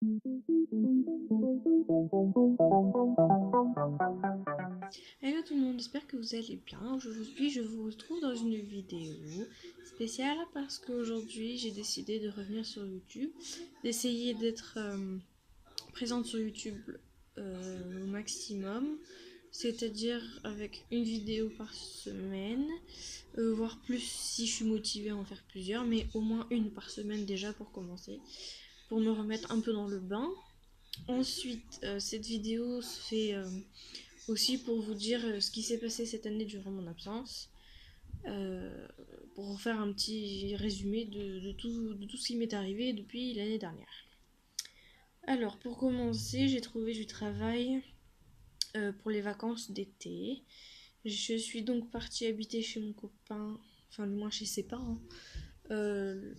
Hello tout le monde, j'espère que vous allez bien. Aujourd'hui, je vous retrouve dans une vidéo spéciale parce qu'aujourd'hui, j'ai décidé de revenir sur YouTube, d'essayer d'être présente sur YouTube au maximum, c'est-à-dire avec une vidéo par semaine, voire plus si je suis motivée à en faire plusieurs, mais au moins une par semaine déjà pour commencer, pour me remettre un peu dans le bain. Ensuite, cette vidéo se fait aussi pour vous dire ce qui s'est passé cette année durant mon absence, euh, pour vous faire un petit résumé de tout ce qui m'est arrivé depuis l'année dernière. Alors, pour commencer, j'ai trouvé du travail pour les vacances d'été. Je suis donc partie habiter chez mon copain, enfin du moins chez ses parents, euh,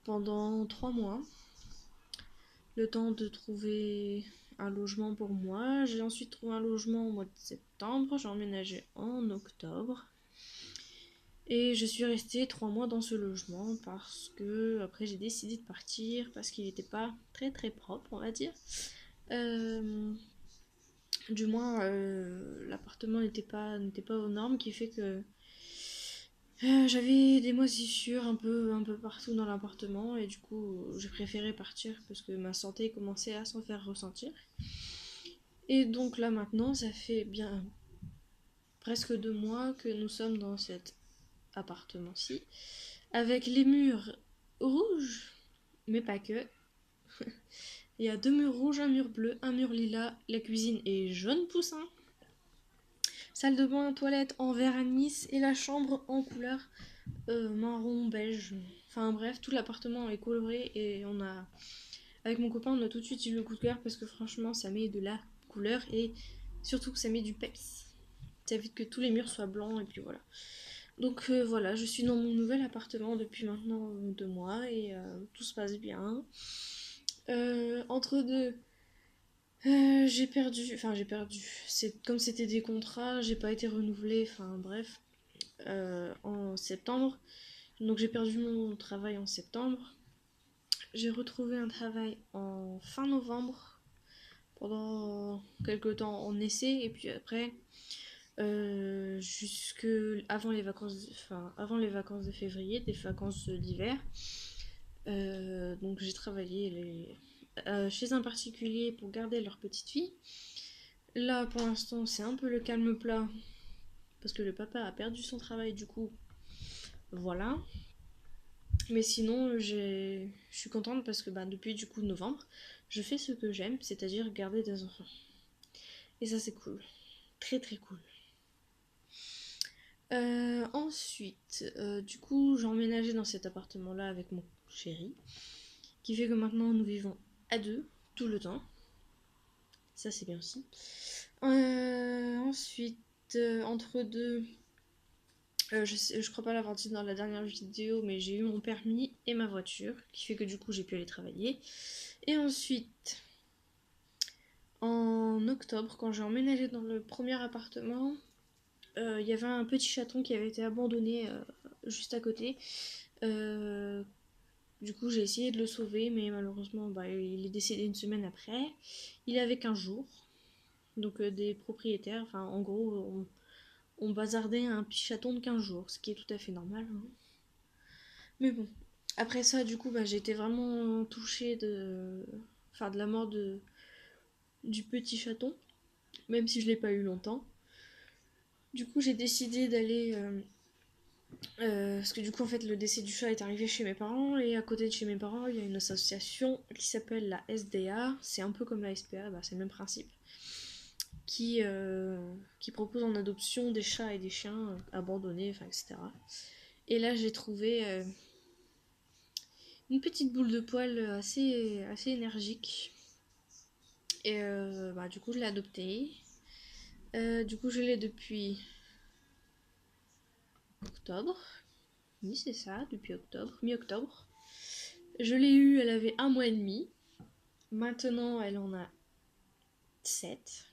pendant 3 mois. Le temps de trouver un logement pour moi. J'ai ensuite trouvé un logement au mois de septembre. J'ai emménagé en octobre. Et je suis restée 3 mois dans ce logement parce que après j'ai décidé de partir parce qu'il n'était pas très très propre, on va dire. Euh, du moins, l'appartement n'était pas aux normes, qui fait que j'avais des moisissures un peu partout dans l'appartement et du coup j'ai préféré partir parce que ma santé commençait à s'en faire ressentir. Et donc là maintenant, ça fait bien presque 2 mois que nous sommes dans cet appartement-ci, avec les murs rouges, mais pas que. Il y a 2 murs rouges, un mur bleu, un mur lilas, la cuisine est jaune poussin, salle de bain, toilette en vert anis et la chambre en couleur marron beige. Enfin bref, tout l'appartement est coloré et avec mon copain, on a tout de suite eu le coup de cœur parce que franchement, ça met de la couleur et surtout que ça met du peps. Ça évite que tous les murs soient blancs et puis voilà. Donc voilà, je suis dans mon nouvel appartement depuis maintenant 2 mois et tout se passe bien. Entre deux, j'ai perdu. C'est comme c'était des contrats, j'ai pas été renouvelée. Enfin bref, en septembre. Donc j'ai perdu mon travail en septembre. J'ai retrouvé un travail en fin novembre pendant quelques temps en essai et puis après jusque avant les vacances de février, des vacances d'hiver. Donc j'ai travaillé chez un particulier pour garder leur petite fille. Là pour l'instant c'est un peu le calme plat parce que le papa a perdu son travail du coup. Voilà. Mais sinon je suis contente parce que depuis du coup novembre, je fais ce que j'aime, c'est-à-dire garder des enfants. Et ça c'est cool. Très très cool. Ensuite, du coup, j'ai emménagé dans cet appartement-là avec mon chéri, qui fait que maintenant nous vivons à deux tout le temps. Ça, c'est bien aussi. Ensuite, entre deux, je crois pas l'avoir dit dans la dernière vidéo, mais j'ai eu mon permis et ma voiture, qui fait que du coup j'ai pu aller travailler. Et ensuite, en octobre, quand j'ai emménagé dans le premier appartement, il y avait un petit chaton qui avait été abandonné juste à côté. Euh, du coup, j'ai essayé de le sauver, mais malheureusement, il est décédé une semaine après. Il avait 15 jours. Donc, des propriétaires, enfin, en gros, on bazardait un petit chaton de 15 jours, ce qui est tout à fait normal, hein. Mais bon. Après ça, du coup, j'ai été vraiment touchée de la mort du petit chaton, même si je l'ai pas eu longtemps. Du coup, j'ai décidé d'aller parce que du coup, en fait, le décès du chat est arrivé chez mes parents, et à côté de chez mes parents, il y a une association qui s'appelle la SDA, c'est un peu comme la SPA, c'est le même principe, qui propose en adoption des chats et des chiens abandonnés, enfin, etc. Et là, j'ai trouvé une petite boule de poil assez énergique, et du coup, je l'ai adopté. Du coup, je l'ai depuis octobre. Oui, c'est ça, depuis octobre, mi-octobre. Je l'ai eue, elle avait 1 mois et demi. Maintenant, elle en a 7.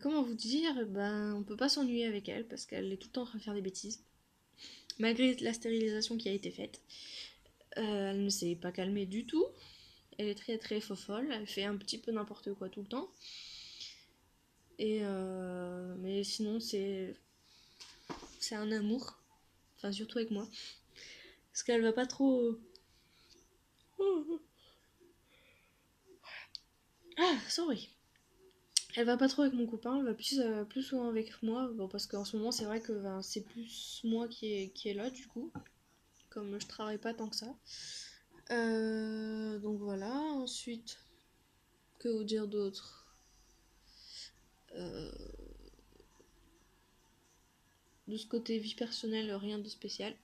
Comment vous dire, on peut pas s'ennuyer avec elle parce qu'elle est tout le temps en train de faire des bêtises, malgré la stérilisation qui a été faite. Elle ne s'est pas calmée du tout. Elle est très très fofolle. Elle fait un petit peu n'importe quoi tout le temps. Mais sinon, c'est un amour. Enfin, surtout avec moi. Parce qu'elle va pas trop. Ah, sorry. Elle va pas trop avec mon copain, elle va plus souvent avec moi. Bon, parce qu'en ce moment, c'est vrai que c'est plus moi qui est là, du coup. Comme je travaille pas tant que ça. Donc voilà. Ensuite, que vous dire d'autre? Euh, de ce côté vie personnelle, rien de spécial.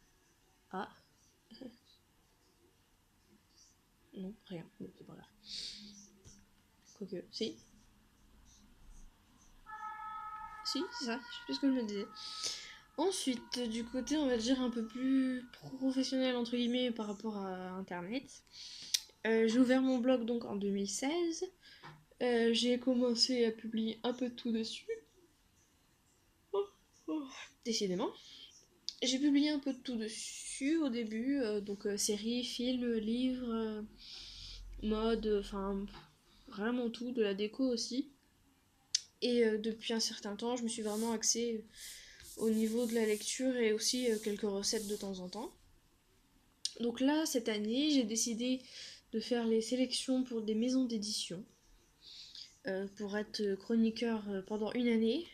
Ah, non, rien. Bon, c'est pas grave. Quoique, si. Si, c'est ça, je sais plus ce que je me disais. Ensuite, du côté, on va dire, un peu plus professionnel, entre guillemets, par rapport à Internet. J'ai ouvert mon blog donc en 2016. J'ai commencé à publier un peu de tout dessus. Oh, oh, décidément. J'ai publié un peu de tout dessus au début, donc séries, films, livres, mode, enfin vraiment tout, de la déco aussi. Et depuis un certain temps, je me suis vraiment axée au niveau de la lecture et aussi quelques recettes de temps en temps. Donc là, cette année, j'ai décidé de faire les sélections pour des maisons d'édition pour être chroniqueur pendant une année.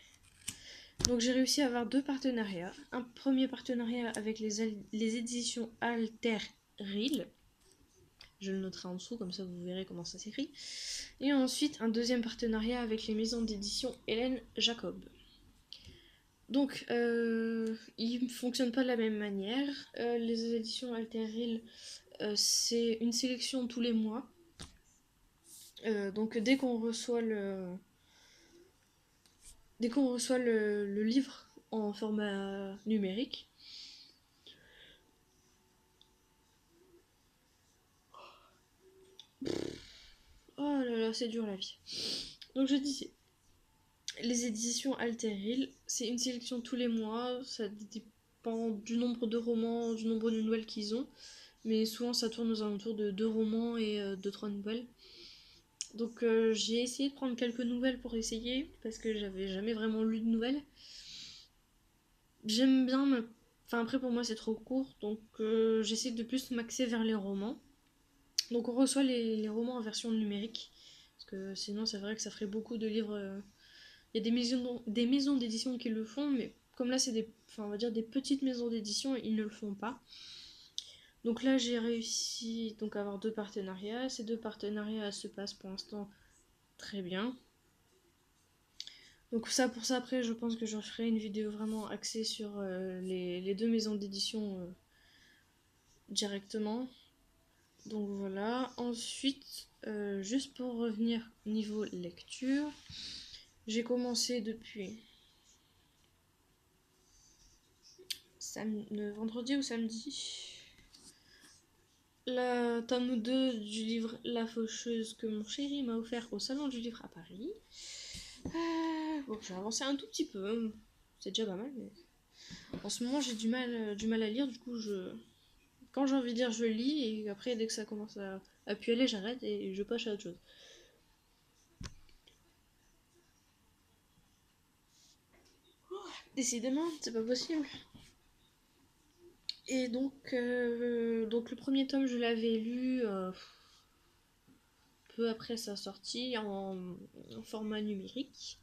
Donc j'ai réussi à avoir 2 partenariats. Un premier partenariat avec les éditions Alterril. Je le noterai en dessous, comme ça vous verrez comment ça s'écrit. Et ensuite un deuxième partenariat avec les maisons d'édition Hélène Jacob. Donc, ils ne fonctionnent pas de la même manière. Les éditions Alterril, c'est une sélection tous les mois. Donc, dès qu'on reçoit le livre en format numérique, oh là là, c'est dur la vie. Donc, je disais, les éditions Alterril, c'est une sélection tous les mois. Ça dépend du nombre de romans, du nombre de nouvelles qu'ils ont. Mais souvent, ça tourne aux alentours de 2 romans et 2-3 nouvelles. Donc j'ai essayé de prendre quelques nouvelles pour essayer, parce que j'avais jamais vraiment lu de nouvelles. J'aime bien, enfin après pour moi c'est trop court, donc j'essaie de plus m'axer vers les romans. Donc on reçoit les romans en version numérique, parce que sinon c'est vrai que ça ferait beaucoup de livres. Il y a des maisons d'édition qui le font, mais comme là c'est enfin, on va dire des petites maisons d'édition, ils ne le font pas. Donc là j'ai réussi donc à avoir 2 partenariats. Ces 2 partenariats se passent pour l'instant très bien. Donc ça, pour ça, après, je pense que je ferai une vidéo vraiment axée sur les 2 maisons d'édition directement. Donc voilà. Ensuite, juste pour revenir niveau lecture, j'ai commencé depuis le vendredi ou samedi la tome 2 du livre La Faucheuse que mon chéri m'a offert au salon du livre à Paris. Bon, j'ai avancé un tout petit peu, c'est déjà pas mal, mais en ce moment j'ai du mal à lire, du coup quand j'ai envie de lire je lis et après dès que ça commence à puer j'arrête et je passe à autre chose. Décidément, c'est pas possible. Et donc le premier tome je l'avais lu peu après sa sortie en format numérique.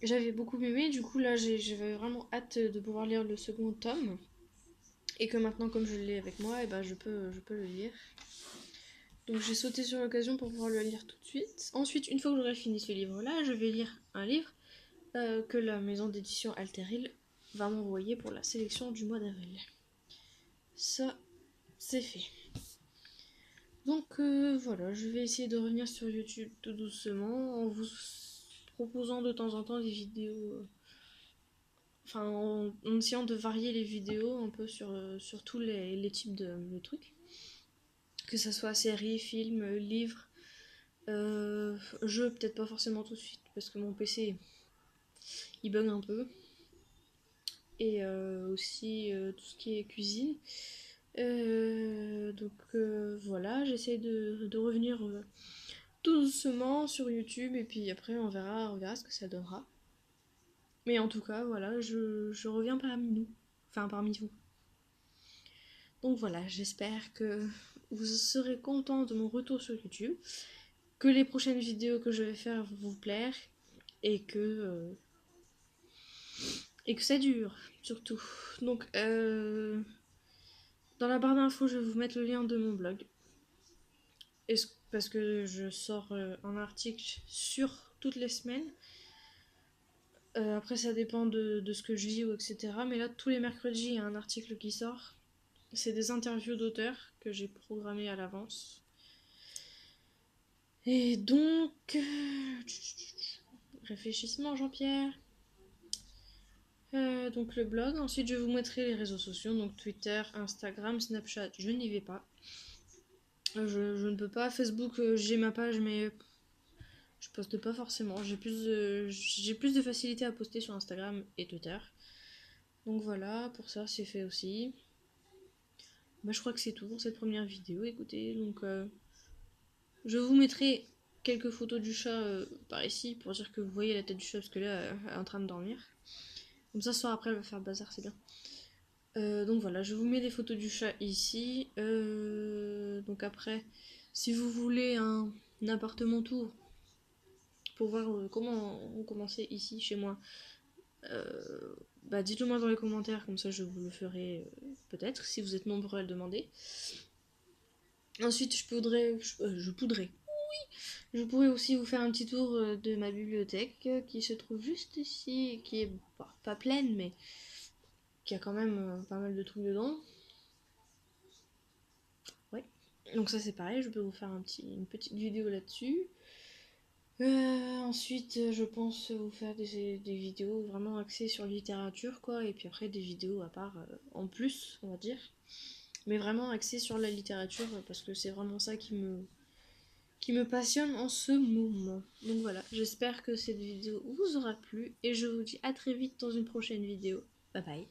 J'avais beaucoup aimé, du coup là j'avais vraiment hâte de pouvoir lire le second tome. Et que maintenant comme je l'ai avec moi, et ben, je peux le lire. Donc j'ai sauté sur l'occasion pour pouvoir le lire tout de suite. Ensuite, une fois que j'aurai fini ce livre-là, je vais lire un livre que la maison d'édition Alteril va m'envoyer pour la sélection du mois d'avril. Ça, c'est fait. Donc voilà, je vais essayer de revenir sur YouTube tout doucement en vous proposant de temps en temps des vidéos. Enfin, en essayant de varier les vidéos un peu sur tous les types de trucs. Que ça soit série, film, livre, jeu, peut-être pas forcément tout de suite parce que mon PC il bug un peu. Et aussi tout ce qui est cuisine. Voilà, j'essaie de revenir tout doucement sur YouTube et puis après on verra ce que ça donnera. Mais en tout cas, voilà, je reviens parmi nous, enfin parmi vous. Donc voilà, j'espère que vous serez contents de mon retour sur YouTube, que les prochaines vidéos que je vais faire vont vous plaire et que ça dure surtout. Donc dans la barre d'infos, je vais vous mettre le lien de mon blog. Parce que je sors un article sur toutes les semaines. Après, ça dépend de ce que je vis ou etc. Mais là, tous les mercredis, il y a un article qui sort. C'est des interviews d'auteurs que j'ai programmées à l'avance. Et donc... réfléchissement, Jean-Pierre. Donc le blog. Ensuite, je vous mettrai les réseaux sociaux. Donc Twitter, Instagram, Snapchat, je n'y vais pas. Je ne peux pas. Facebook, j'ai ma page, mais je poste pas forcément. J'ai plus de facilité à poster sur Instagram et Twitter. Donc voilà, pour ça, c'est fait aussi. Bah, je crois que c'est tout pour cette première vidéo. Écoutez, donc je vous mettrai quelques photos du chat par ici pour dire que vous voyez la tête du chat parce que là, elle est en train de dormir. Comme ça, ce soir après, elle va faire le bazar, c'est bien. Donc voilà, je vous mets des photos du chat ici. Donc après, si vous voulez un appartement tour pour voir comment on commençait ici chez moi, bah dites-le moi dans les commentaires, comme ça je vous le ferai peut-être si vous êtes nombreux à le demander. Ensuite, je pourrais aussi vous faire un petit tour de ma bibliothèque qui se trouve juste ici, et qui est pas pleine, mais qui a quand même pas mal de trucs dedans. Ouais. Donc ça c'est pareil, je peux vous faire une petite vidéo là-dessus. Ensuite, je pense vous faire des vidéos vraiment axées sur la littérature, quoi, et puis après des vidéos à part en plus, on va dire. Mais vraiment axées sur la littérature, parce que c'est vraiment ça qui me passionne en ce moment. Donc voilà, j'espère que cette vidéo vous aura plu, et je vous dis à très vite dans une prochaine vidéo. Bye bye.